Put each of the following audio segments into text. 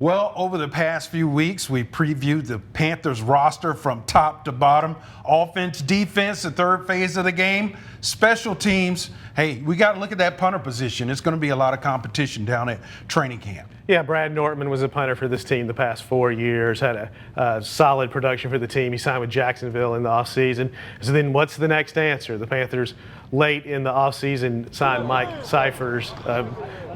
Well, over the past few weeks, we previewed the Panthers roster from top to bottom. Offense, defense, the third phase of the game, special teams. Hey, we got to look at that punter position. It's going to be a lot of competition down at training camp. Yeah, Brad Nortman was a punter for this team the past 4 years, had a solid production for the team. He signed with Jacksonville in the offseason. So then what's the next answer? The Panthers late in the offseason signed Mike Cyphers.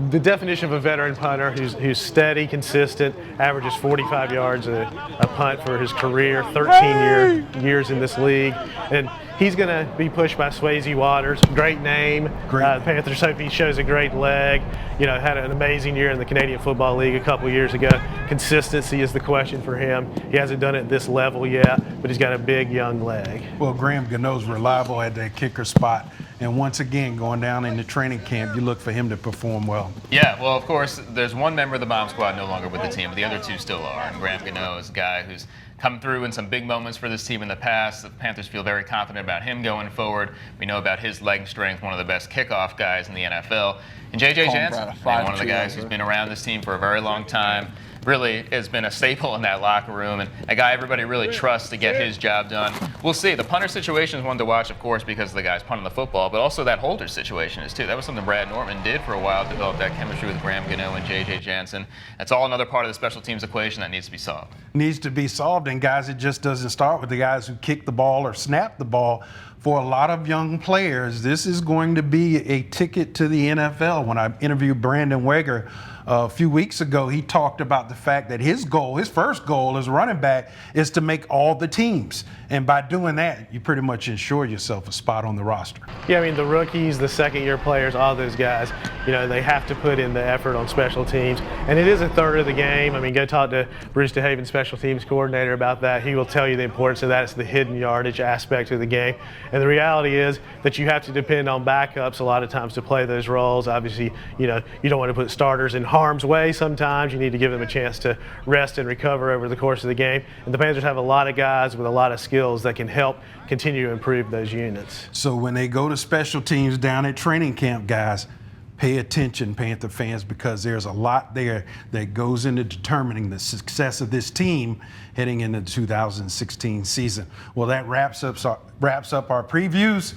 The definition of a veteran punter who's steady, consistent, averages 45 yards a punt for his career, 13 years in this league. And he's going to be pushed by Swayze Waters. Great name. The Panthers hope he shows a great leg. You know, had an amazing year in the Canadian Football League a couple years ago. Consistency is the question for him. He hasn't done it at this level yet, but he's got a big young leg. Well, Graham Gano's reliable at that kicker spot. And once again, going down into training camp, you look for him to perform well. Yeah, well, of course, there's one member of the bomb squad no longer with the team, but the other two still are. And Graham Gano is a guy who's come through in some big moments for this team in the past. The Panthers feel very confident about him going forward. We know about his leg strength, one of the best kickoff guys in the NFL. And J.J. Jansen, one of the guys who's been around this team for a very long time, really has been a staple in that locker room and a guy everybody really trusts to get his job done. We'll see. The punter situation is one to watch, of course, because the guy's punting the football, but also that holder situation is too. That was something Brad Nortman did for a while, develop that chemistry with Graham Gano and J.J. Jansen. That's all another part of the special teams equation that needs to be solved. Needs to be solved, and guys, it just doesn't start with the guys who kick the ball or snap the ball. For a lot of young players, this is going to be a ticket to the NFL. When I interviewed Brandon Weger a few weeks ago, he talked about the fact that his first goal as running back is to make all the teams. And by doing that, you pretty much ensure yourself a spot on the roster. Yeah, I mean, the rookies, the second-year players, all those guys, you know, they have to put in the effort on special teams. And it is a third of the game. I mean, go talk to Bruce DeHaven, special teams coordinator, about that. He will tell you the importance of that. It's the hidden yardage aspect of the game. And the reality is that you have to depend on backups a lot of times to play those roles. Obviously, you know, you don't want to put starters in harm's way sometimes. You need to give them a chance to rest and recover over the course of the game. And the Panthers have a lot of guys with a lot of skills that can help continue to improve those units. So when they go to special teams down at training camp, guys, pay attention, Panther fans, because there's a lot there that goes into determining the success of this team heading into the 2016 season. Well, that wraps up our previews.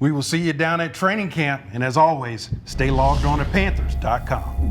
We will see you down at training camp. And as always, stay logged on at Panthers.com.